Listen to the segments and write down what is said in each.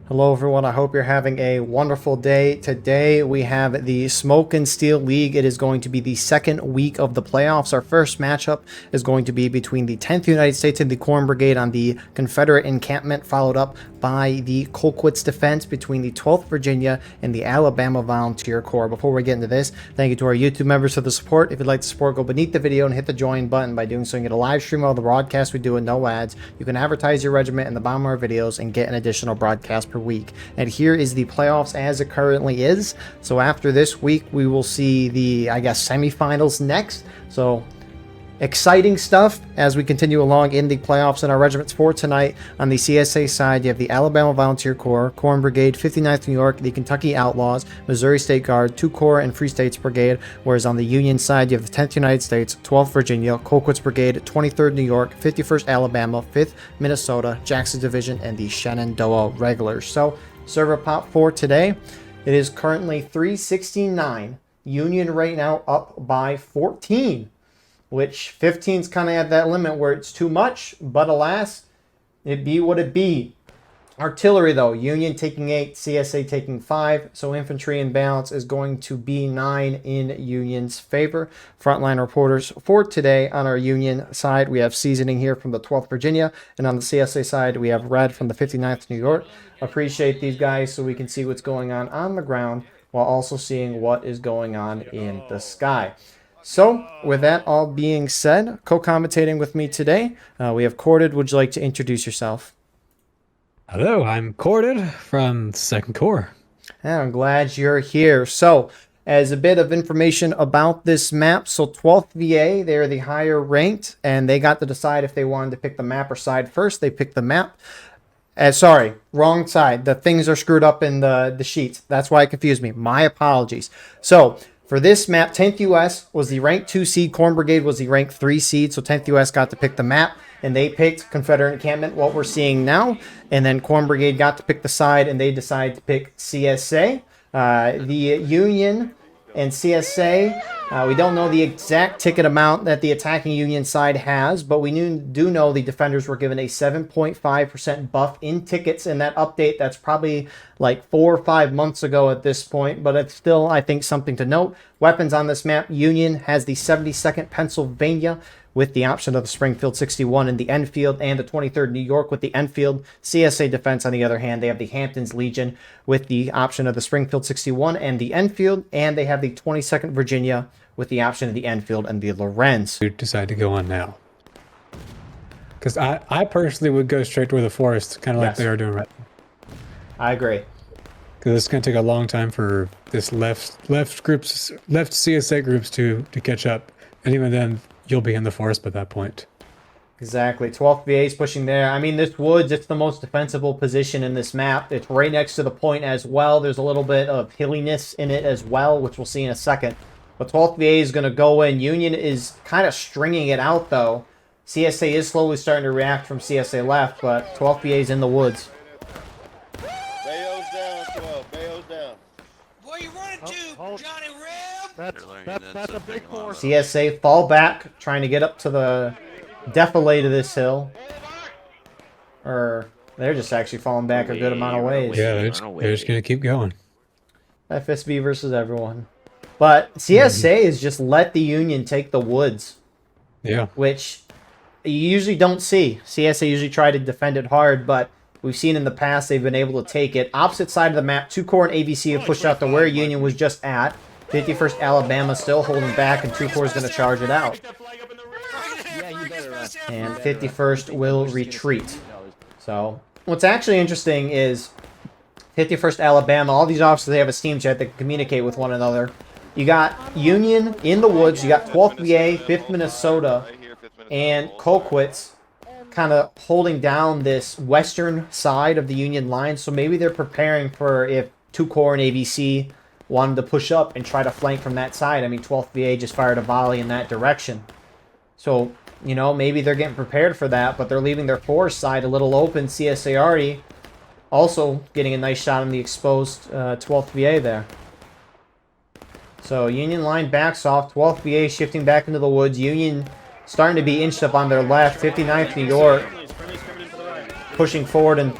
Hello everyone, I hope you're having a wonderful day. Today we have the Smoke and Steel League. It is going to be the second week of the playoffs. Our first matchup is going to be between the 10th United States and the Corn Brigade on the Confederate Encampment, followed up by the Colquitt's defense between the 12th Virginia and the Alabama Volunteer Corps. Before we get into this, thank you to our YouTube members for the support. If you'd like to support, go beneath the video and hit the join button. By doing so, you get a live stream of the broadcast we do with no ads. You can advertise your regiment in the bottom of our videos and get an additional broadcast per week. And here is the playoffs as it currently is. So after this week, we will see the, I guess, semifinals next. So exciting stuff as we continue along in the playoffs in our regiments for tonight. On the CSA side, you have the Alabama Volunteer Corps, Corn Brigade, 59th New York, the Kentucky Outlaws, Missouri State Guard, 2 Corps, and Free States Brigade. Whereas on the Union side, you have the 10th United States, 12th Virginia, Colquitt's Brigade, 23rd New York, 51st Alabama, 5th Minnesota, Jackson Division, and the Shenandoah Regulars. So server pop for today, it is currently 369. Union right now up by 14. Which 15's kind of at that limit where it's too much, but alas, it be what it be. Artillery though, Union taking 8, CSA taking 5, so infantry in balance is going to be 9 in Union's favor. Frontline reporters for today on our Union side, we have Seasoning here from the 12th Virginia, and on the CSA side, we have Red from the 59th New York. Appreciate these guys so we can see what's going on the ground while also seeing what is going on in the sky. So, with that all being said, co-commentating with me today, we have Corded. Would you like to introduce yourself? Hello, I'm Corded from 2nd Corps. Yeah, I'm glad you're here. So, as a bit of information about this map, so 12th VA, they're the higher ranked, and they got to decide if they wanted to pick the map or side first. They picked the map. Sorry, wrong side. The things are screwed up in the sheets. That's why it confused me. My apologies. So, for this map, 10th US was the rank 2 seed. Corn Brigade was the rank 3 seed. So 10th US got to pick the map, and they picked Confederate Encampment, what we're seeing now. And then Corn Brigade got to pick the side, and they decided to pick CSA. The Union and CSA, we don't know the exact ticket amount that the attacking Union side has, but we do know the defenders were given a 7.5% buff in tickets in that update. That's probably like 4 or 5 months ago at this point, but it's still, I think, something to note. Weapons on this map, Union has the 72nd Pennsylvania with the option of the Springfield 61 in the Enfield, and the 23rd New York with the Enfield. CSA Defense, on the other hand, they have the Hamptons Legion with the option of the Springfield 61 and the Enfield, and they have the 22nd Virginia with the option of the Enfield and the Lorenz. You decide to go on now. Because I personally would go straight to the forest, kind of like they are doing right now. I agree. Because it's going to take a long time for this left CSA groups to catch up. And even then, you'll be in the forest by that point. Exactly. 12th VA is pushing there. I mean, this woods, it's the most defensible position in this map. It's right next to the point as well. There's a little bit of hilliness in it as well, which we'll see in a second. But 12th VA is going to go in. Union is kind of stringing it out, though. CSA is slowly starting to react from CSA left, but 12th VA is in the woods. Bayo's down, 12. Bayo's down. Where you running to, Johnny Reb? That's a big force. CSA fall back, trying to get up to the defilade of this hill. Or they're just actually falling back a good amount of ways. Yeah, they're just going to keep going. FSB versus everyone. But CSA is just let the Union take the woods. Yeah. Which you usually don't see. CSA usually try to defend it hard, but we've seen in the past they've been able to take it. Opposite side of the map, 2 Corps and ABC have pushed out to where Union was just at. 51st Alabama still holding back, and 2 Corps is going to charge it out. And 51st will retreat. So, what's actually interesting is 51st Alabama, all these officers, they have a steam jet that can communicate with one another. You got Union in the woods, you got 12th VA, 5th Minnesota, and Colquitt's kind of holding down this western side of the Union line, so maybe they're preparing for if 2 Corps and ABC wanted to push up and try to flank from that side. I mean, 12th VA just fired a volley in that direction. So, you know, maybe they're getting prepared for that, but they're leaving their forest side a little open. CSA already also getting a nice shot on the exposed 12th VA there. So, Union line backs off. 12th VA shifting back into the woods. Union starting to be inched up on their left. 59th New York pushing forward and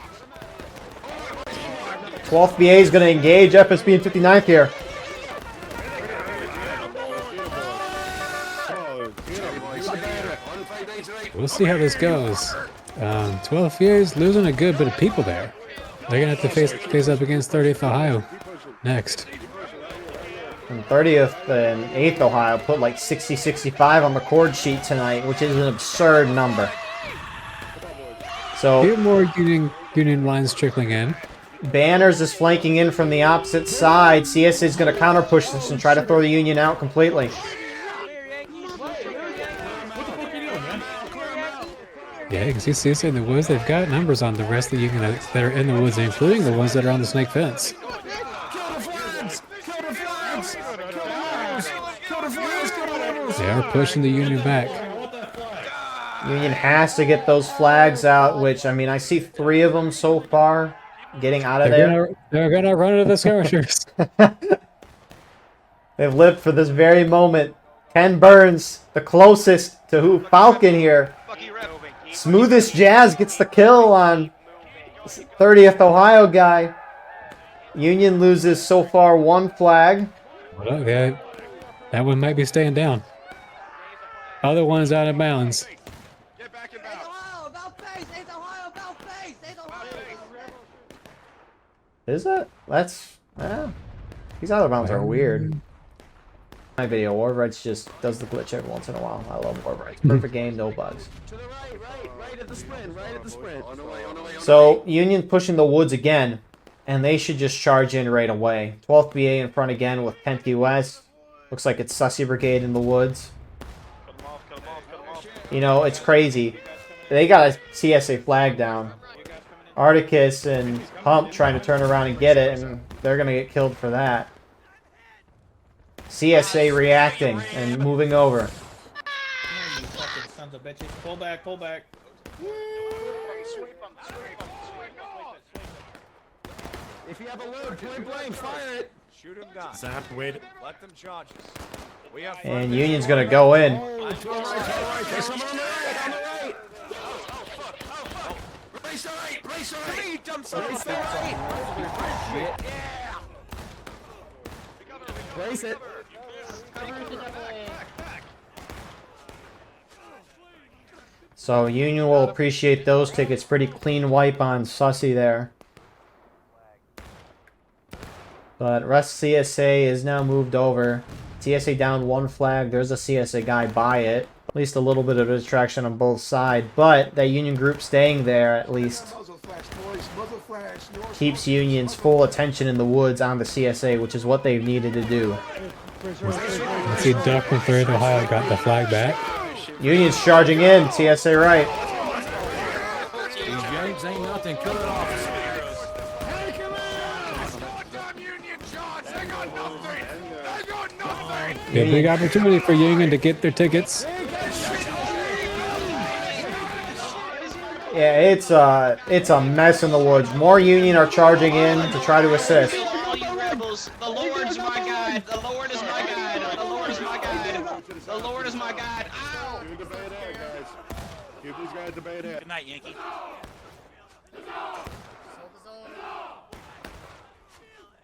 12th BA is going to engage FSB and 59th here. We'll see how this goes. 12 years losing a good bit of people there. They're gonna have to face up against 30th Ohio next. And 30th and 8th Ohio put like 60-65 on the chord sheet tonight, which is an absurd number. So A few more Union lines trickling in. Banners is flanking in from the opposite side. CSA is going to counter push this and try to throw the Union out completely. Yeah, you can see CSA in the woods. They've got numbers on the rest of the Union that are in the woods, including the ones that are on the snake fence. They are pushing the Union back. Union has to get those flags out, which, I mean, I see 3 of them so far getting out of there. They're gonna run into the skirmishers. They've lived for this very moment. Ken Burns, the closest to who Falcon here. Smoothest Jazz gets the kill on 30th Ohio guy. Union loses so far 1 flag. Well, yeah, that one might be staying down. Other one's out of bounds. Is it? That's... yeah. These other bounds are weird. My video, Warbrights just does the glitch every once in a while. I love Warbrights. Perfect game, no bugs. To the right at the sprint, right at the sprint. On the way, on the way. So, Union pushing the woods again, and they should just charge in right away. 12th BA in front again with 10th US. Looks like it's Sussy Brigade in the woods. You know, it's crazy. They got a CSA flag down. Articus and Hump trying to turn around and get it, and they're going to get killed for that. CSA reacting and moving over. You fucking sons of bitches. Pull back, pull back. If you have a load, point blank, fire it. Shoot him down. Zap, wait. Let them charge us. We have And Union's going to go in. There's someone on the right, on the right. Race the right, race the right. He jumps on the right. Yeah. Race it. So Union will appreciate those tickets. Pretty clean wipe on Sussy there. But rest CSA is now moved over. CSA down 1 flag. There's a CSA guy by it. At least a little bit of a distraction on both sides. But that Union group staying there at least keeps Union's full attention in the woods on the CSA, which is what they've needed to do. Let's see, Duck from 3rd Ohio got the flag back. Union's charging in. CSA right. These Yanks ain't nothing. Kill it off. Yeah, big opportunity for Union to get their tickets. Yeah, it's a mess in the woods. More Union are charging in to try to assist. All you rebels, the Lord's my guide. The Lord is my guide. The Lord is my guide. The Lord is my guide. Ow! Give the bad head, guys. Give these guys the bad head. Good night, Yankee.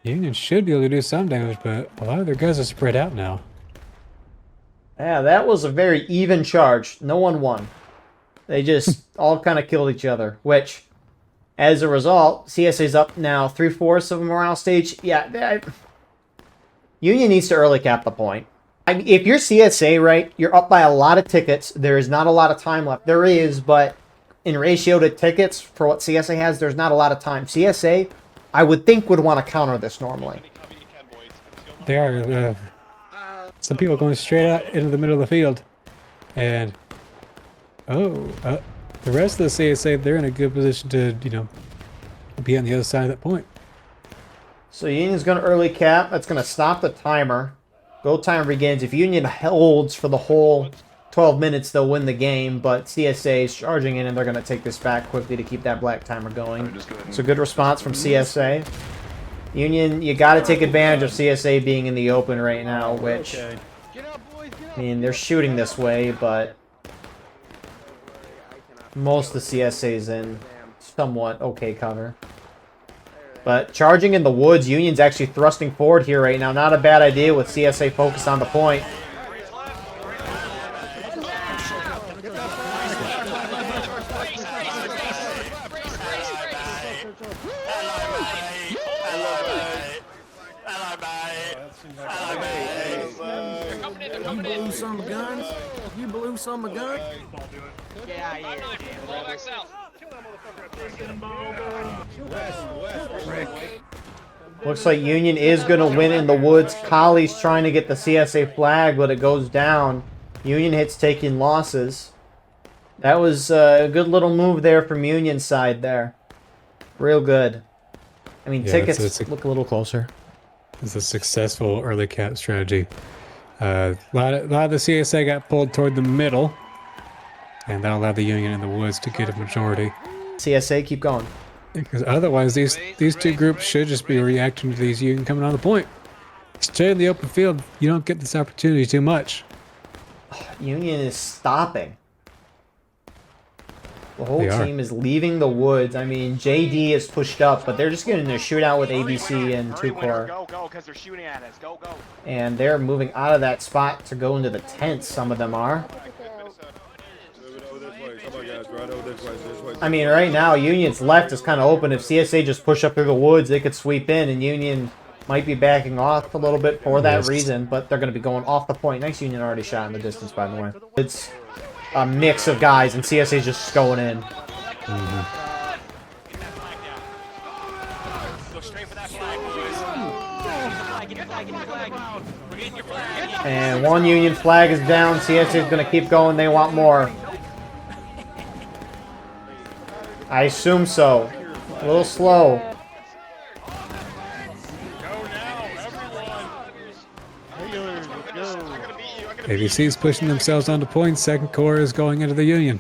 Union should be able to do some damage, but a lot of their guys are spread out now. Yeah, that was a very even charge. No one won. They just all kind of killed each other, which, as a result, CSA's up now 3/4 of a morale stage. Yeah, Union needs to early cap the point. I mean, if you're CSA, right, you're up by a lot of tickets. There is not a lot of time left. There is, but in ratio to tickets for what CSA has, there's not a lot of time. CSA, I would think, would want to counter this normally. They are. Some people going straight out into the middle of the field. And, the rest of the CSA, they're in a good position to, be on the other side of that point. So Union's going to early cap. That's going to stop the timer. Go time begins. If Union holds for the whole 12 minutes, they'll win the game. But CSA is charging in, and they're going to take this back quickly to keep that black timer going. It's a good response from CSA. Union, you got to take advantage of CSA being in the open right now, which, I mean, they're shooting this way, but most of the CSA's in somewhat okay cover. But charging in the woods, Union's actually thrusting forward here right now. Not a bad idea with CSA focused on the point. You blew some guns? You blew some guns? Roll back south. Looks like Union is going to win in the woods. Colley's trying to get the CSA flag, but it goes down. Union hits taking losses. That was a good little move there from Union's side there. Real good. I mean, Yeah, tickets look a little closer. It's a successful early cap strategy. A lot of the CSA got pulled toward the middle, and that allowed the Union in the woods to get a majority. CSA, keep going. Because otherwise, these two groups should just be reacting to these Union coming on the point. Stay in the open field. You don't get this opportunity too much. Union is stopping. The whole They are. team is leaving the woods. I mean, JD is pushed up, but they're just getting a shootout with ABC and Hurry, winner, 2-core. go, because they're shooting at us. Go. And they're moving out of that spot to go into the tents, some of them are. I mean, right now, Union's left is kind of open. If CSA just push up through the woods, they could sweep in, and Union might be backing off a little bit for that Yes. reason, but they're going to be going off the point. Nice Union already shot in the distance, by the way. It's a mix of guys, and CSA's just going in. Go straight for that flag, boys. Get your flag. We're getting your flag. And one Union flag is down. CSA is going to keep going. They want more. I assume so. A little slow. ABC's pushing themselves onto points. Second Corps is going into the Union.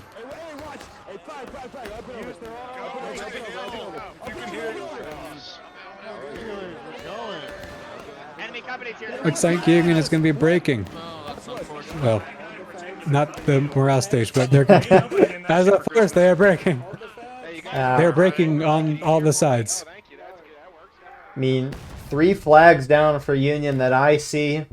Enemy company here. Looks like Union is going to be breaking. Well, not the morale stage, but they're as of first they are breaking. They're breaking on all the sides. I mean, 3 flags down for Union that I see.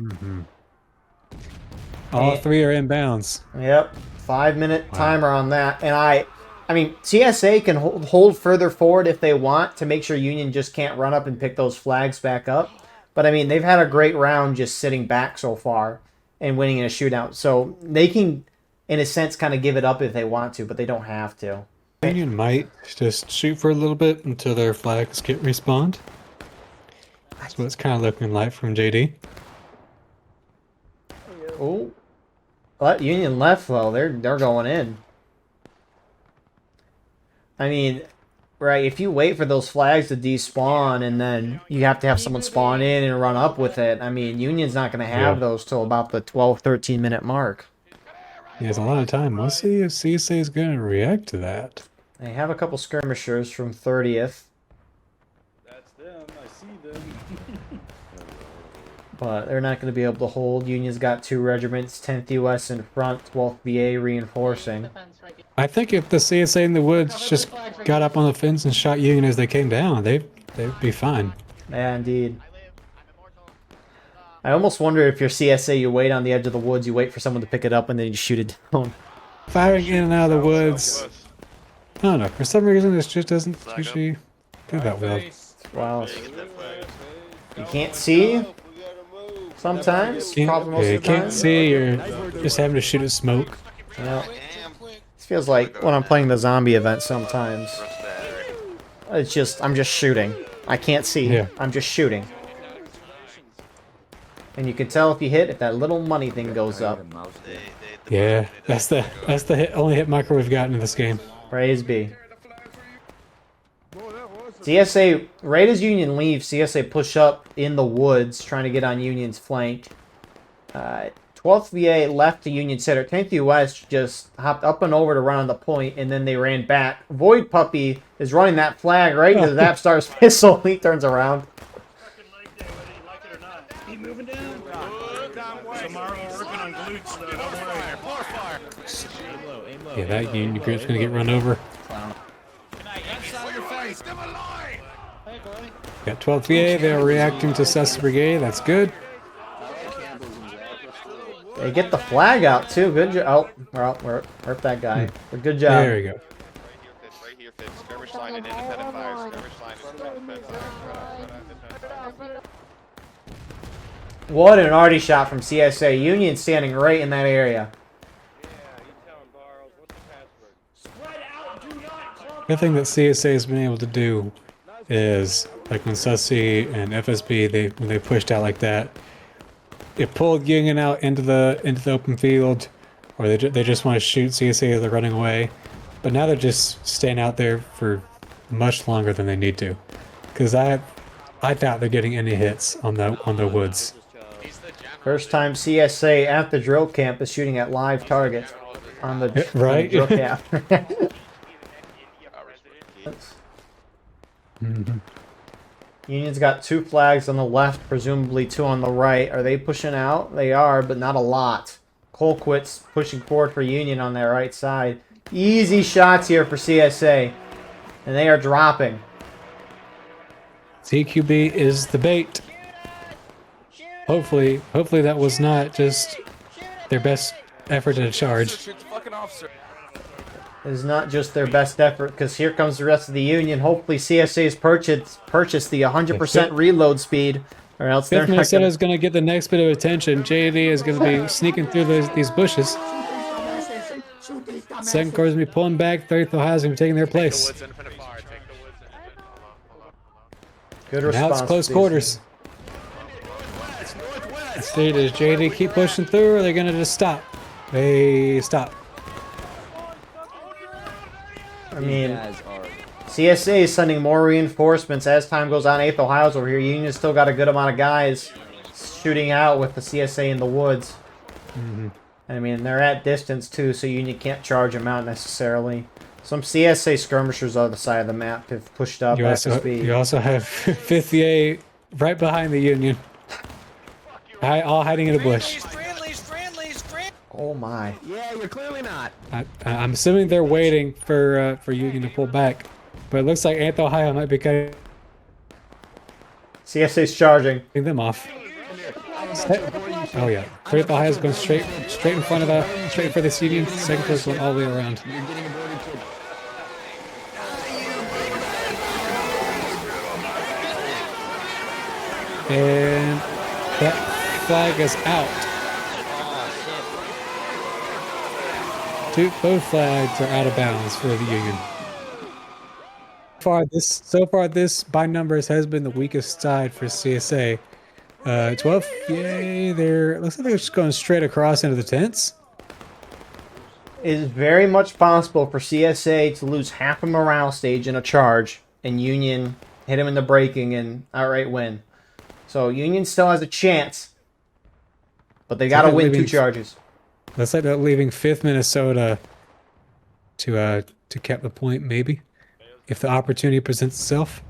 All 3 are inbounds. Yep. 5-minute timer on that. And I mean, CSA can hold further forward if they want to make sure Union just can't run up and pick those flags back up. But I mean, they've had a great round just sitting back so far and winning in a shootout. So they can, in a sense, kind of give it up if they want to, but they don't have to. Union might just shoot for a little bit until their flags get respawned. That's what it's kind of looking like from JD. Oh, but Union left though. They're going in. I mean, right? If you wait for those flags to despawn and then you have to have someone spawn in and run up with it, I mean, Union's not going to have those till about the 12-13 minute mark. There's a lot of time. We'll see if CSA is going to react to that. They have a couple skirmishers from 30th. That's them. I see them. But they're not going to be able to hold. Union's got 2 regiments, 10th US in front, 12th VA reinforcing. I think if the CSA in the woods just got up on the fence and shot Union as they came down, they'd be fine. Yeah, indeed. I almost wonder if you're CSA, you wait on the edge of the woods, you wait for someone to pick it up, and then you shoot it down. Firing in and out of the woods. I don't know. For some reason, this just doesn't usually do that well. Wow. You can't see sometimes. Probably most Yeah, you of the time. can't see. You're just having to shoot at smoke. Yeah. This feels like when I'm playing the zombie event sometimes. It's just, I'm just shooting. I can't see. Yeah. I'm just shooting. And you can tell if you hit, if that little money thing goes up. Yeah, that's the only hit marker we've gotten in this game. Praise be. CSA, right as Union leaves, CSA push up in the woods, trying to get on Union's flank. 12th VA left to Union center. 10th US just hopped up and over to run on the point, and then they ran back. Void Puppy is running that flag right into the Zapstar's pistol. He turns around. Keep moving down. Tomorrow we're working on glutes, though. Don't worry. Yeah, that Union group's gonna get run over. Inside your face. Them alive. Got 12th VA. They're reacting to Sus Brigade. That's good. They get the flag out too. Good job. Oh, well, we're hurt that guy. But good job. There we go. Right here, Fitz. Skirmish line and independent fire. Skirmish line and independent fire. What an arty shot from CSA. Union standing right in that area. Good thing that CSA has been able to do is, like when Sussy and FSB, when they pushed out like that, it pulled Union out into the open field, or they just want to shoot CSA as they're running away. But now they're just staying out there for much longer than they need to, because I doubt they're getting any hits on the woods. First time CSA at the drill camp is shooting at live targets on the, right? on the drill camp. Union's got 2 flags on the left, presumably 2 on the right. Are they pushing out? They are, but not a lot. Colquitt's pushing forward for Union on their right side. Easy shots here for CSA, and they are dropping. TQB is the bait. Hopefully that was not just their best effort at a charge. It is not just their best effort, because here comes the rest of the Union. Hopefully CSA's purchased the 100% reload speed, or else they're Fifth not Minnesota gonna... is going to get the next bit of attention. JD is going to be sneaking through these bushes. Second Corps is going to be pulling back. 30th Ohio is going to be taking their place. Good response. Now it's close quarters. See, does JD keep pushing through, or are they going to just stop? They stop. I mean, CSA is sending more reinforcements as time goes on. 8th Ohio's over here. Union's still got a good amount of guys shooting out with the CSA in the woods. I mean, they're at distance too, so Union can't charge them out necessarily. Some CSA skirmishers on the side of the map have pushed up at speed. You also have 5th VA right behind the Union. All hiding in a bush. Oh my. Yeah, you're clearly not. I'm assuming they're waiting for Union to pull back. But it looks like 8th Ohio might be cutting CSA's charging. them off. Oh yeah, 3rd Ohio's going straight in front of straight for this Union. Second Corps going all the way around. And that flag is out. Both flags are out of bounds for the Union. So far, this by numbers has been the weakest side for CSA. 12th, yay! Looks like they're just going straight across into the tents. It is very much possible for CSA to lose half a morale stage in a charge, and Union hit him in the braking and outright win. So Union still has a chance, but they got to win 2 charges. Looks like they're leaving 5th Minnesota to cap the point, maybe, if the opportunity presents itself.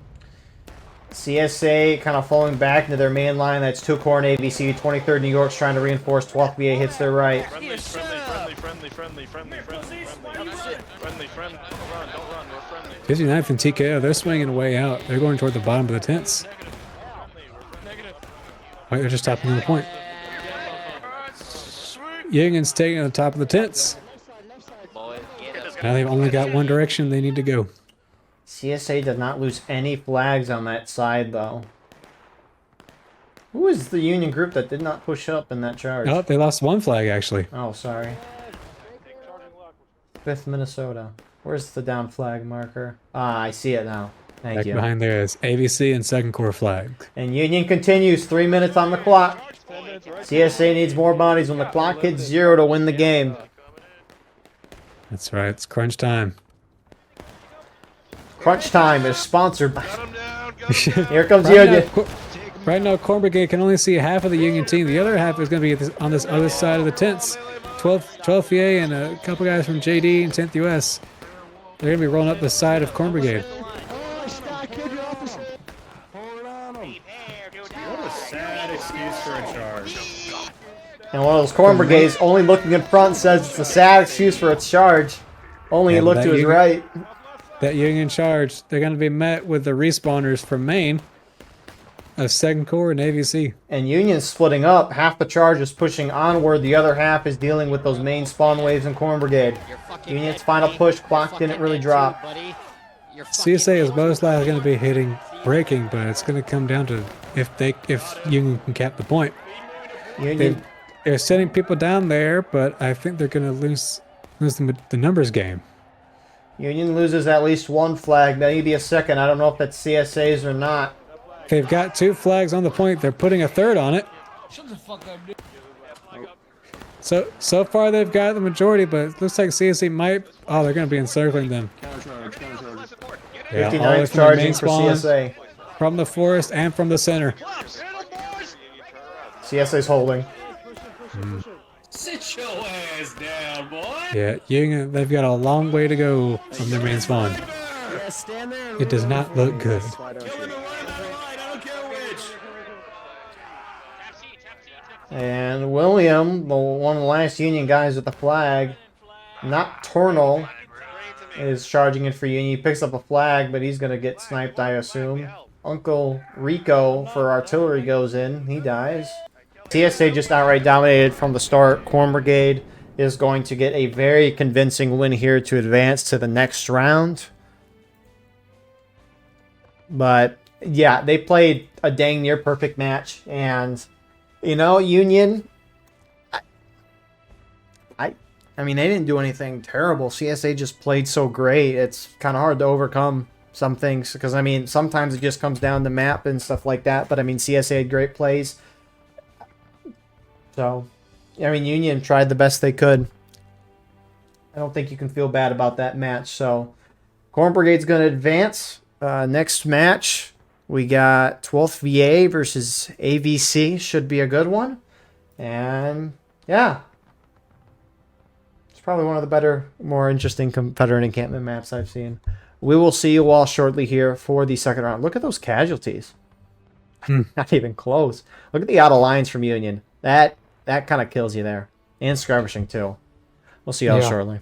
CSA kind of falling back into their main line. That's 2 Corps and ABC. 23rd New York's trying to reinforce. 12th VA hits their right. Friendly. Don't run. We're friendly. 59th and TKO, they're swinging a way out. They're going toward the bottom of the tents. Right, they're just stopping on the point. Union's taking on the top of the tents. Now they've only got one direction they need to go. CSA did not lose any flags on that side, though. Who is the Union group that did not push up in that charge? Oh, they lost 1 flag, actually. Oh, sorry. 5th Minnesota. Where's the down flag marker? Ah, I see it now. Thank Back you. behind there is ABC and 2nd Corps flag. And Union continues. 3 minutes on the clock. CSA needs more bodies when the clock hits 0 to win the game. That's right, it's crunch time. Crunch Time is sponsored by... Here comes Right Union. Right now, Corps Brigade can only see half of the Union team. The other half is going to be on this other side of the tents. 12th VA and a couple guys from JD and 10th US. They're going to be rolling up the side of Corps Brigade. What a sad excuse for a charge. And one of those Corps Brigades only looking in front says it's a sad excuse for a charge. Only Yeah, he looked to his right. That Union charge, they're going to be met with the respawners from Maine. of 2nd Corps and AVC. And Union's splitting up. Half the charge is pushing onward. The other half is dealing with those main spawn waves and Corn Brigade. Union's final push clock didn't really drop. CSA is most likely going to be hitting breaking, but it's going to come down to if Union can cap the point. Union, They're sending people down there, but I think they're going to lose the numbers game. Union loses at least one flag, maybe a second. I don't know if that's CSA's or not. They've got 2 flags on the point. They're putting a 3rd on it. So far they've got the majority, but it looks like CSA might. Oh, they're going to be encircling them. Yeah, all the way 59's from the main charging for spawn, CSA. from the forest and from the center. CSA's holding. Sit your ass down, boy. Yeah, Union, they've got a long way to go from their main spawn. Yeah, stand there. It does not look good. I don't care which. And William, one of the last Union guys with the flag, Nocturnal, is charging in for Union. He picks up a flag, but he's going to get sniped, I assume. Uncle Rico for artillery goes in. He dies. TSA just outright dominated from the start. Corn Brigade is going to get a very convincing win here to advance to the next round. But, yeah, they played a dang near perfect match. And, you know, Union, I mean, they didn't do anything terrible. CSA just played so great. It's kind of hard to overcome some things. Because, I mean, sometimes it just comes down to map and stuff like that. But, I mean, CSA had great plays. So, I mean, Union tried the best they could. I don't think you can feel bad about that match. So, Corn Brigade's going to advance. Next match, we got 12th VA versus AVC. Should be a good one. And, yeah. It's probably one of the better, more interesting Confederate encampment maps I've seen. We will see you all shortly here for the second round. Look at those casualties. Not even close. Look at the out of lines from Union. That kind of kills you there. And skirmishing, too. We'll see y'all shortly.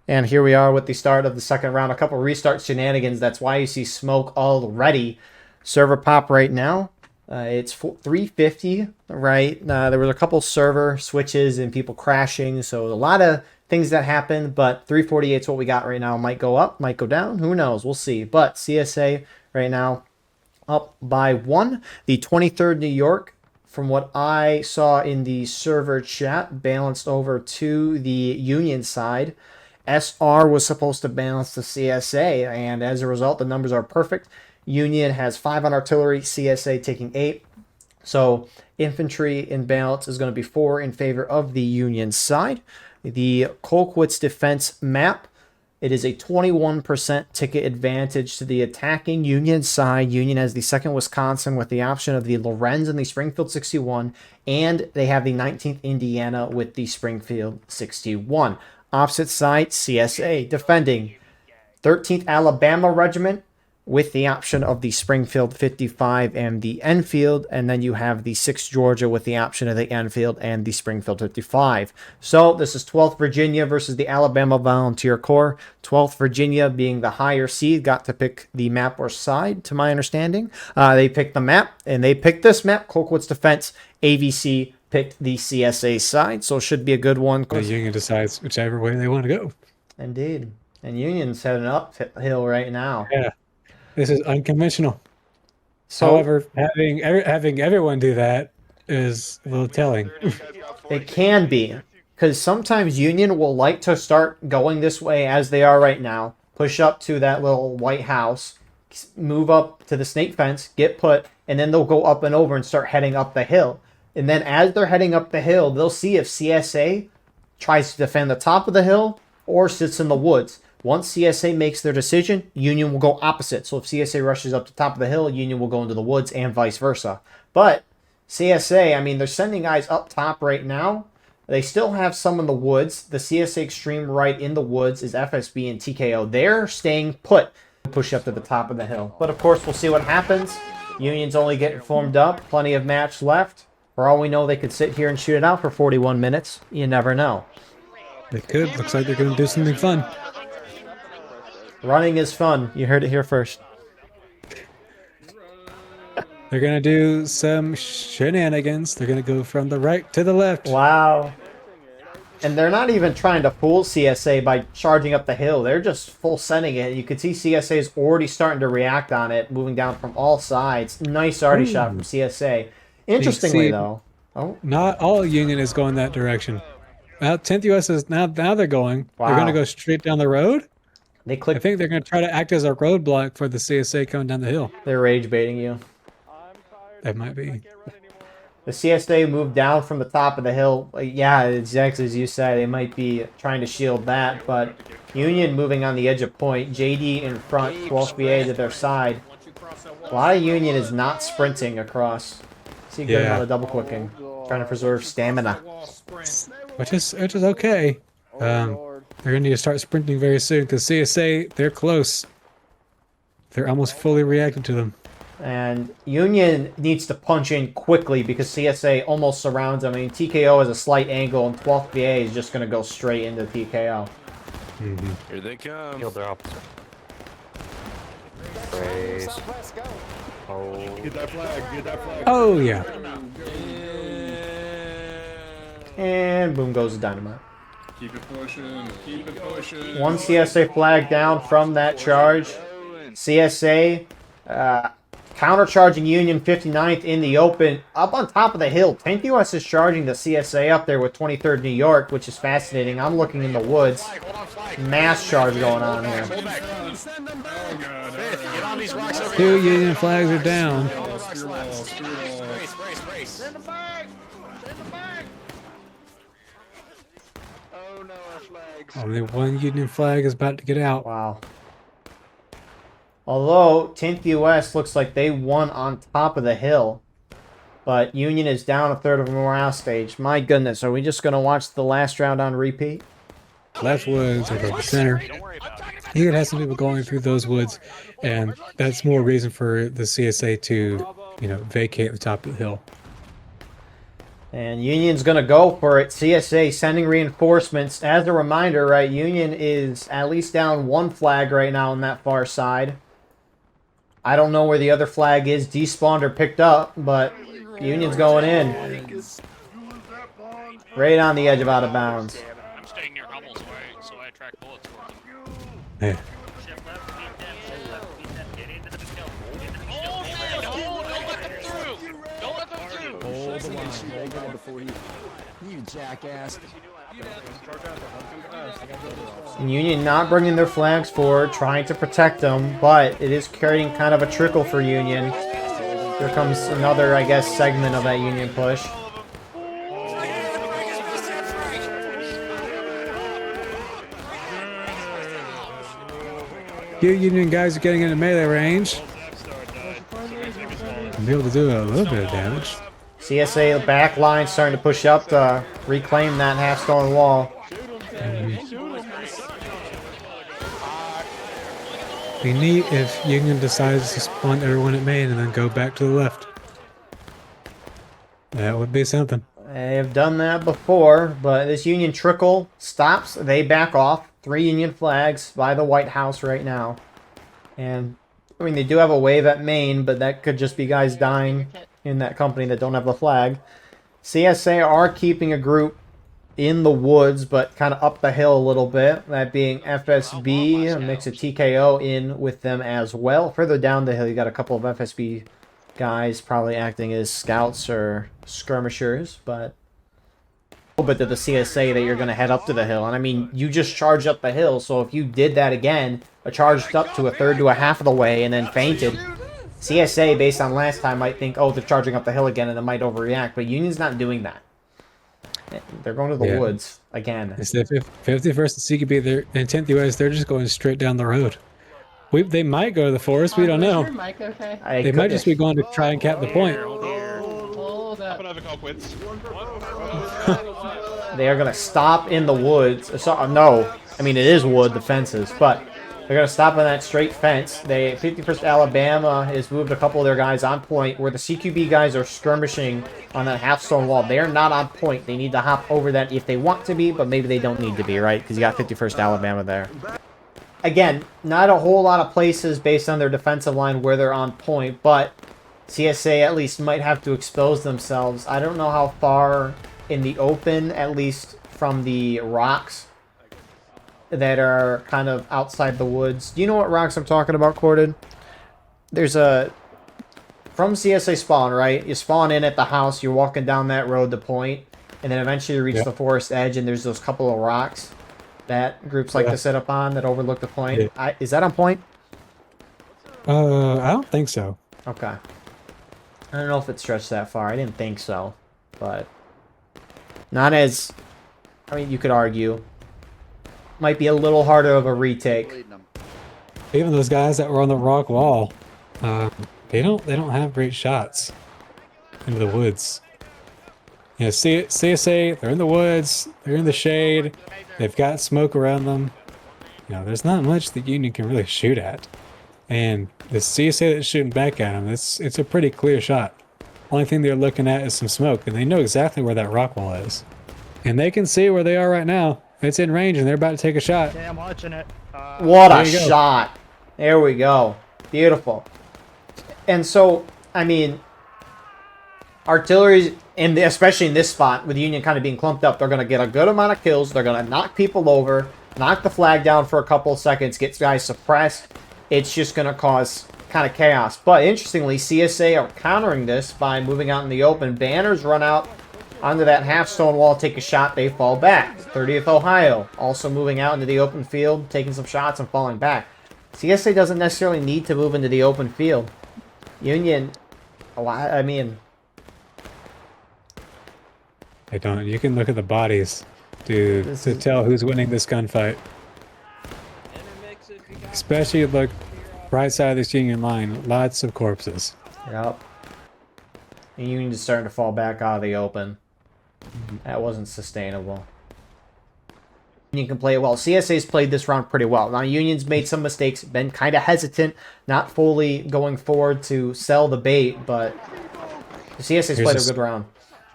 And here we are with the start of the second round. A couple restart shenanigans. That's why you see smoke already. Server pop right now. It's 350, right? There was a couple server switches and people crashing. So a lot of things that happened. But 348 is what we got right now. Might go up, might go down. Who knows? We'll see. But CSA right now up by 1. The 23rd New York, from what I saw in the server chat, balanced over to the Union side. SR was supposed to balance the CSA, and as a result, the numbers are perfect. Union has 5 on artillery, CSA taking 8. So infantry in balance is going to be 4 in favor of the Union side. The Colquitt's defense map, it is a 21% ticket advantage to the attacking Union side. Union has the 2nd Wisconsin with the option of the Lorenz and the Springfield 61, and they have the 19th Indiana with the Springfield 61. Opposite side, CSA defending 13th Alabama Regiment with the option of the Springfield 55 and the Enfield, and then you have the 6th Georgia with the option of the Enfield and the Springfield 55. So this is 12th Virginia versus the Alabama Volunteer Corps. 12th Virginia being the higher seed, got to pick the map or side, to my understanding. They picked the map, and they picked this map, Colquitt's defense. AVC picked the CSA side, so it should be a good one. The Union decides whichever way they want to go. Indeed. And Union's heading uphill right now. Yeah. This is unconventional. So, however, having everyone do that is a little telling. It can be, because sometimes Union will like to start going this way as they are right now. Push up to that little white house, move up to the snake fence, get put, and then they'll go up and over and start heading up the hill. And then as they're heading up the hill, they'll see if CSA tries to defend the top of the hill or sits in the woods. Once CSA makes their decision, Union will go opposite. So if CSA rushes up to the top of the hill, Union will go into the woods and vice versa. But CSA, I mean, they're sending guys up top right now. They still have some in the woods. The CSA extreme right in the woods is FSB and TKO. They're staying put, push up to the top of the hill. But of course, we'll see what happens. Union's only getting formed up. Plenty of match left. For all we know, they could sit here and shoot it out for 41 minutes. You never know. They could. Looks like they're going to do something fun. Running is fun. You heard it here first. They're gonna do some shenanigans. They're gonna go from the right to the left. Wow. And they're not even trying to fool CSA by charging up the hill. They're just full sending it. You can see CSA is already starting to react on it, moving down from all sides. Nice arty shot from CSA. Interestingly, see- though. Oh, Not all Union is going that direction. Now 10th US is now they're going. They're Wow. gonna go straight down the road. they I clicked. think they're gonna try to act as a roadblock for the CSA coming down the hill. They're rage baiting you. That might be. The CSA moved down from the top of the hill. Yeah, exactly as you said. They might be trying to shield that, but Union moving on the edge of point. JD in front, 12th VA to their side. A lot of Union is not sprinting across. See a good Yeah. amount of double clicking. Trying to preserve stamina. Which is okay. They're gonna need to start sprinting very soon because CSA they're close. They're almost fully reacting to them. And Union needs to punch in quickly because CSA almost surrounds them. I mean, TKO has a slight angle, and 12th VA is just going to go straight into TKO. Here they come. Heal their officer. Praise. Oh. Get that flag. Get that flag. Oh yeah. And boom goes the dynamite. Keep it pushing. Keep it pushing. One CSA flag down from that charge. CSA countercharging Union 59th in the open. Up on top of the hill. 10th US is charging the CSA up there with 23rd New York, which is fascinating. I'm looking in the woods. Mass charge going on here. Get on these rocks over 2 Union flags are down. Send them back! Send them back! Oh no, our flags. Only 1 Union flag is about to get out. Wow. Although 10th US looks like they won on top of the hill, but Union is down a third of a morale stage. My goodness, are we just going to watch the last round on repeat? Left woods over the center. You could have some people going through those woods, and that's more reason for the CSA to, vacate the top of the hill. And Union's going to go for it. CSA sending reinforcements. As a reminder, right, Union is at least down 1 flag right now on that far side. I don't know where the other flag is, despawned or picked up, but Union's going in. Right on the edge of out of bounds. I'm staying near Hummel so I attract bullets for them. Yeah. Don't let them through! You jackass. And Union not bringing their flags forward, trying to protect them, but it is creating kind of a trickle for Union. Here comes another, I guess, segment of that Union push. You Union guys are getting into melee range. And be able to do a little bit of damage. CSA back line starting to push up to reclaim that half-stone wall. Be neat if Union decides to spawn everyone at main and then go back to the left. That would be something. They have done that before, but this Union trickle stops. They back off. 3 Union flags by the White House right now. And, I mean, they do have a wave at main, but that could just be guys dying in that company that don't have the flag. CSA are keeping a group in the woods, but kind of up the hill a little bit. That being FSB, a mix of TKO in with them as well. Further down the hill, you got a couple of FSB guys probably acting as scouts or skirmishers, but a little bit to the CSA that you're going to head up to the hill. And I mean, you just charged up the hill, so if you did that again, charged up to a third to a half of the way and then fainted, CSA, based on last time, might think, oh, they're charging up the hill again and it might overreact, but Union's not doing that. They're going to the woods again. It's the 51st and CQB, they're in 10th US, they're just going straight down the road. They might go to the forest, we don't know. They might just be going to try and cap the point. They are going to stop in the woods. So, no, I mean, it is wood, the fences, but they're going to stop on that straight fence. 51st Alabama has moved a couple of their guys on point, where the CQB guys are skirmishing on that half-stone wall. They are not on point. They need to hop over that if they want to be, but maybe they don't need to be, right? Because you got 51st Alabama there. Again, not a whole lot of places based on their defensive line where they're on point, but CSA at least might have to expose themselves. I don't know how far in the open, at least from the rocks that are kind of outside the woods. Do you know what rocks I'm talking about, Corded? There's a... From CSA spawn, right? You spawn in at the house, you're walking down that road to point, and then eventually you reach the forest edge, and there's those couple of rocks that groups like to set up on that overlook the point. Yeah. Is that on point? I don't think so. Okay. I don't know if it stretched that far. I didn't think so. But not as... I mean, you could argue. Might be a little harder of a retake. Even those guys that were on the rock wall, they don't have great shots into the woods. You know, CSA, they're in the woods, they're in the shade, they've got smoke around them. You know, there's not much the Union can really shoot at. And the CSA that's shooting back at them, it's a pretty clear shot. Only thing they're looking at is some smoke, and they know exactly where that rock wall is. And they can see where they are right now. It's in range, and they're about to take a shot. Yeah, I'm watching it. What a shot. There we go. Beautiful. And so, I mean, artillery, especially in this spot, with the Union kind of being clumped up, they're going to get a good amount of kills. They're going to knock people over, knock the flag down for a couple of seconds, get guys suppressed. It's just going to cause kind of chaos. But interestingly, CSA are countering this by moving out in the open. Banners run out onto that half stone wall, take a shot, they fall back. 30th Ohio also moving out into the open field, taking some shots and falling back. CSA doesn't necessarily need to move into the open field. Union, I mean... They don't. You can look at the bodies to tell who's winning this gunfight. Especially look right side of this Union line. Lots of corpses. Yep. The Union is starting to fall back out of the open. That wasn't sustainable. Union can play it well. CSA's played this round pretty well. Now, Union's made some mistakes, been kind of hesitant, not fully going forward to sell the bait, but the CSA's played a good round.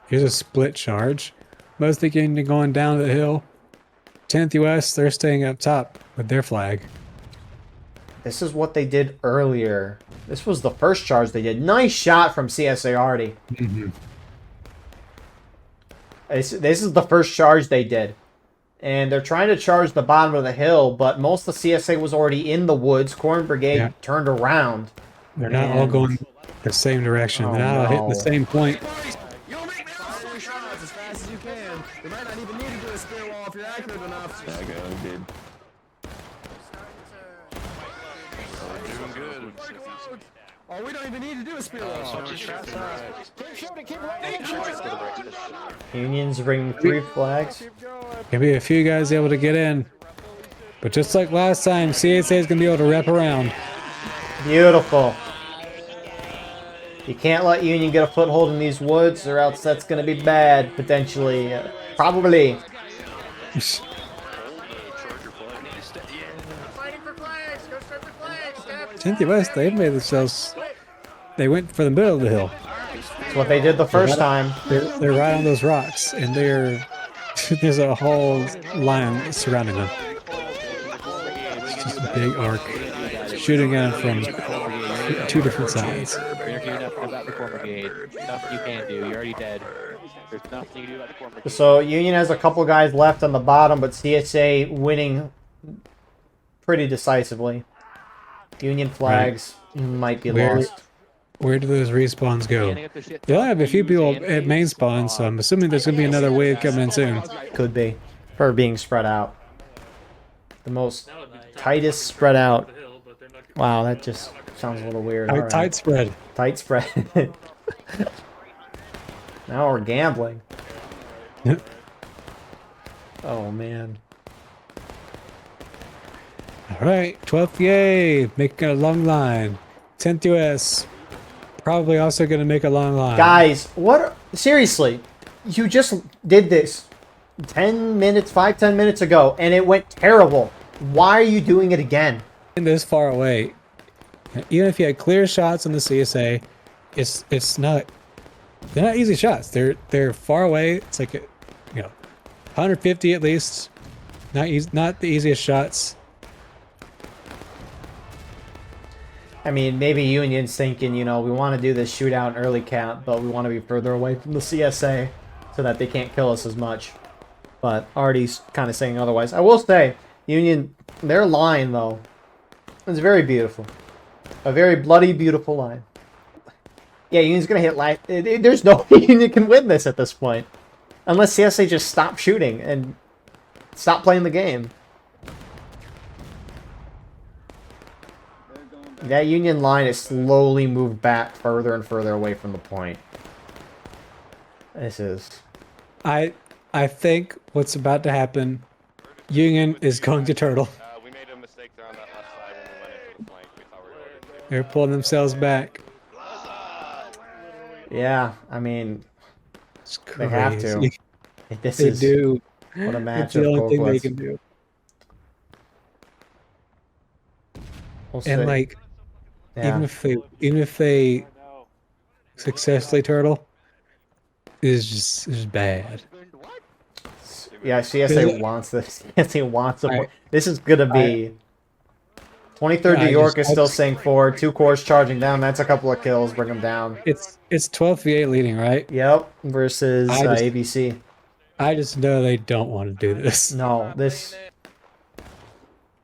Here's a split charge. Most of the Union going down the hill. 10th US, they're staying up top with their flag. This is what they did earlier. This was the first charge they did. Nice shot from CSA already. This is the first charge they did. And they're trying to charge the bottom of the hill, but most of the CSA was already in the woods. Corn Brigade turned around. They're not all going the same direction. They're not all hitting the same point. You'll make me fire your shots as fast as you can. You might not even need to do a spear wall if you're accurate enough. Doing good. Oh, we don't even need to do a spear wall. Unions bring 3 flags. Gonna be a few guys able to get in. But just like last time, CSA is gonna be able to wrap around. Beautiful. You can't let Union get a foothold in these woods, or else that's going to be bad, potentially. Probably. Fighting for flags. Go straight for flags. 10th US, they've made themselves... They went for the middle of the hill. That's what they did the first time. They're right on those rocks, and there's a whole line surrounding them. It's just a big arc shooting at them from 2 different sides. You're doing nothing about the Corn Brigade. Nothing you can do. You're already dead. There's nothing you can do about the Corn Brigade. So Union has a couple guys left on the bottom, but CSA winning pretty decisively. Union flags might be lost. Where do those respawns go? They'll have a few people at main spawn, so I'm assuming there's going to be another wave coming in soon. Could be. For being spread out. The most tightest spread out. Wow, that just sounds a little weird. All right. Tight spread. Tight spread. Now we're gambling. Oh, man. All right, 12th EA, making a long line. 10th US, probably also going to make a long line. Guys, what? Seriously, you just did this 10 minutes, 5-10 minutes ago, and it went terrible. Why are you doing it again? This far away, even if you had clear shots on the CSA, it's not. They're not easy shots. They're far away. It's like 150 at least. Not the easiest shots. I mean, maybe Union's thinking, you know, we want to do this shootout early cap, but we want to be further away from the CSA so that they can't kill us as much. But Artie's kind of saying otherwise. I will say, Union, their line, though, is very beautiful. A very bloody, beautiful line. Yeah, Union's going to hit light. There's no way Union can win this at this point. Unless CSA just stop shooting and stop playing the game. That Union line is slowly moved back further and further away from the point. This is... I think what's about to happen, Union is going to turtle. We made a mistake there on that left side when we went into the flank. We thought we were going to. They're pulling themselves back. Yeah, I mean... It's They have to. crazy. This They is do. what a match It's the of only thing they Colquitt's. can do. We'll And see. like, Yeah. even if they successfully turtle, is just bad. Yeah, CSA wants this. CSA wants a This is gonna be 23rd Yeah, New York I is still just- saying forward. 2 cores charging down. That's a couple of kills. Bring them down. It's 12v8 leading, right? Yep. Versus I just- ABC. I just know they don't want to do this. No, this.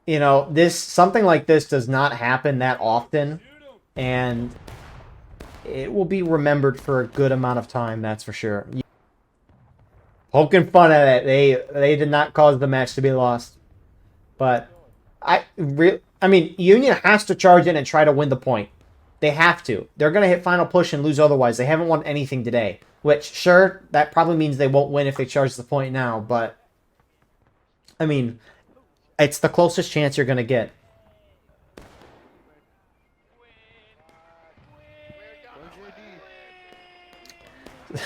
You know, something like this does not happen that often, and it will be remembered for a good amount of time. That's for sure. Poking fun at it. They did not cause the match to be lost, but I mean, Union has to charge in and try to win the point. They have to. They're gonna hit final push and lose otherwise. They haven't won anything today. Which, sure, that probably means they won't win if they charge the point now. But I mean, it's the closest chance you're gonna get.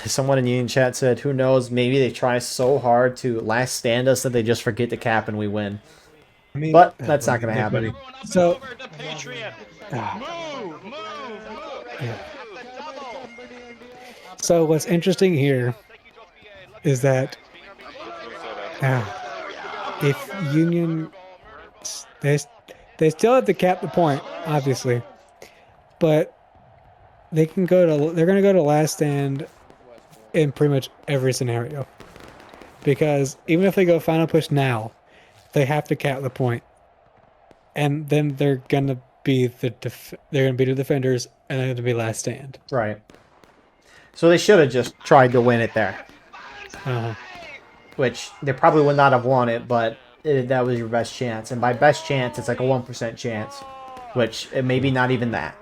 Someone in Union chat said, who knows, maybe they try so hard to last stand us that they just forget to cap and we win. I mean, But that's not going to happen. So, The Patriot. Move, move, move. so what's interesting here is that if Union, they still have to cap the point, obviously, but they're going to go to last stand in pretty much every scenario, because even if they go final push now, they have to cap the point, and then they're gonna be the defenders, and they're gonna be last stand. Right. So they should have just tried to win it there. Which they probably would not have won it, but that was your best chance. And by best chance, it's like a 1% chance. Which, it may be not even that.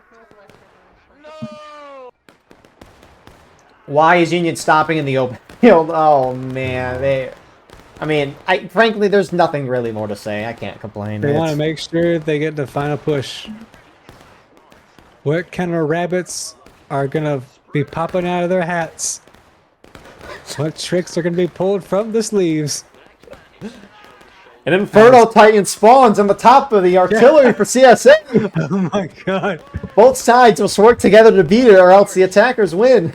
Why is Union stopping in the open field? Oh, man. Frankly, there's nothing really more to say. I can't complain. They want to make sure they get the final push. What kind of rabbits are gonna be popping out of their hats? What tricks are gonna be pulled from the sleeves? An Inferno Titan spawns on the top of the artillery for CSA. Oh my god. Both sides must work together to beat it, or else the attackers win.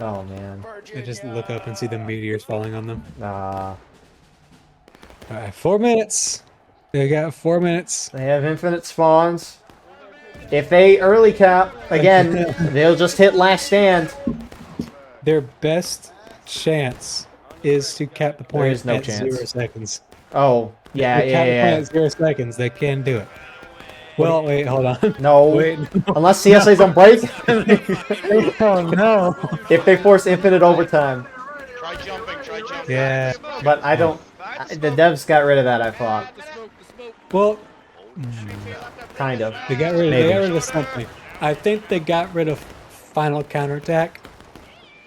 Oh, man. They just look up and see the meteors falling on them. Nah. Alright, 4 minutes. They got 4 minutes. They have infinite spawns. If they early cap, again, they'll just hit last stand. Their best chance is to cap the point There is no at chance. 0 seconds. Oh, yeah, If they cap the point yeah. at 0 seconds, they can do it. Well, wait, hold on. No. Wait. Unless CSA's on break. Oh no. If they force infinite overtime. Try jumping. Yeah. But I don't... The devs got rid of that, I thought. Well, Kind of. they got rid Maybe. of something. I think they got rid of final counterattack,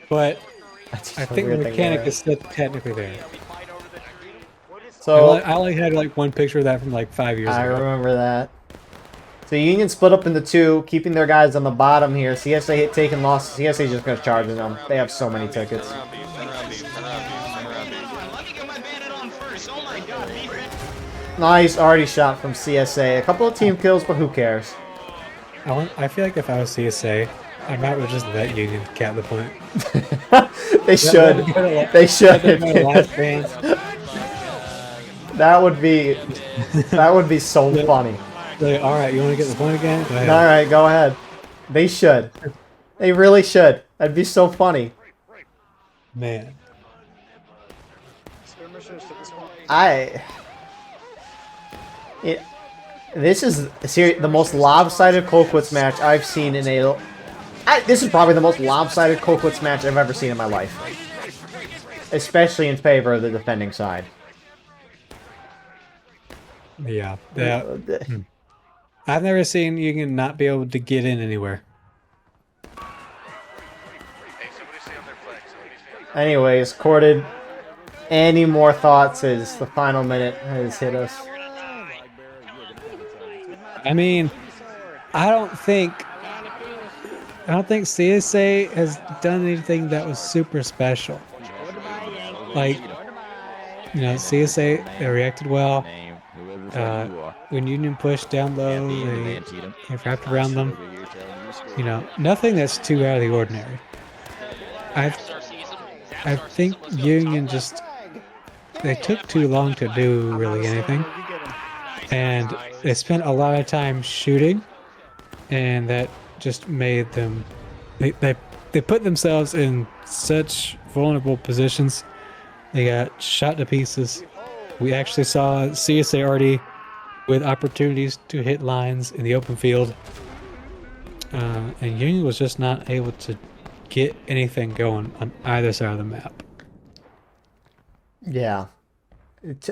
but That's I just a think the weird thing mechanic there. is still technically there. So, I only had like one picture of that from like 5 years I ago. remember that. So Union split up into two, keeping their guys on the bottom here. CSA hit taking losses. CSA just going to charge them. They have so many tickets. Turn around these. Let me get my bandit on first. Oh my god, defense. Nice already shot from CSA. A couple of team kills, but who cares? I feel like if I was CSA, I might have just let Union cap the point. They should. They should. That would be so funny. Like, all right, you want to get the point again? Go ahead. All right, go ahead. They should. They really should. That'd be so funny. Man. This is the most lopsided Colquitt's match I've seen in a. This is probably the most lopsided Colquitt's match I've ever seen in my life, especially in favor of the defending side. Yeah. I've never seen Union not be able to get in anywhere. Anyways, Corded, any more thoughts as the final minute has hit us? I mean, I don't think CSA has done anything that was super special. Like, you know, CSA, they reacted well. When Union pushed down low, they wrapped around them. You know, nothing that's too out of the ordinary. I think Union they took too long to do really anything. And they spent a lot of time shooting, and that just made them... They put themselves in such vulnerable positions. They got shot to pieces. We actually saw CSA already with opportunities to hit lines in the open field. And Union was just not able to get anything going on either side of the map. Yeah.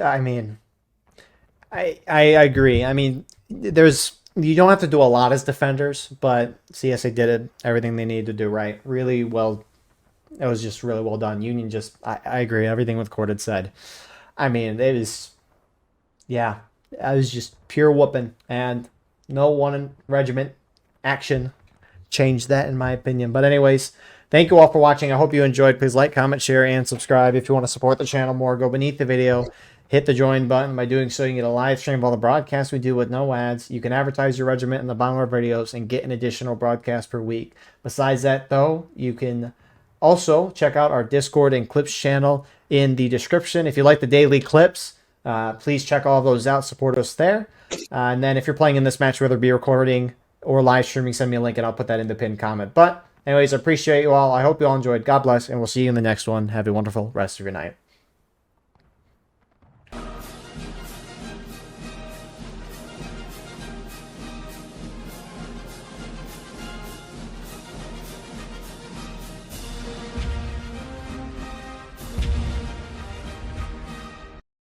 I mean, I agree. I mean, you don't have to do a lot as defenders, but CSA did everything they needed to do right. Really well. It was just really well done. Union I agree. Everything with Cord had said. I mean, it was just pure whooping, and no one regiment action changed that in my opinion. But anyways, thank you all for watching. I hope you enjoyed. Please like, comment, share, and subscribe. If you want to support the channel more, go beneath the video, hit the join button. By doing so, you can get a live stream of all the broadcasts we do with no ads. You can advertise your regiment in the bottom of our videos and get an additional broadcast per week. Besides that, though, you can also check out our Discord and Clips channel in the description. If you like the daily clips, please check all of those out. Support us there. And then if you're playing in this match, whether it be recording or live streaming, send me a link and I'll put that in the pinned comment. But anyways, I appreciate you all. I hope you all enjoyed. God bless, and we'll see you in the next one. Have a wonderful rest of your night.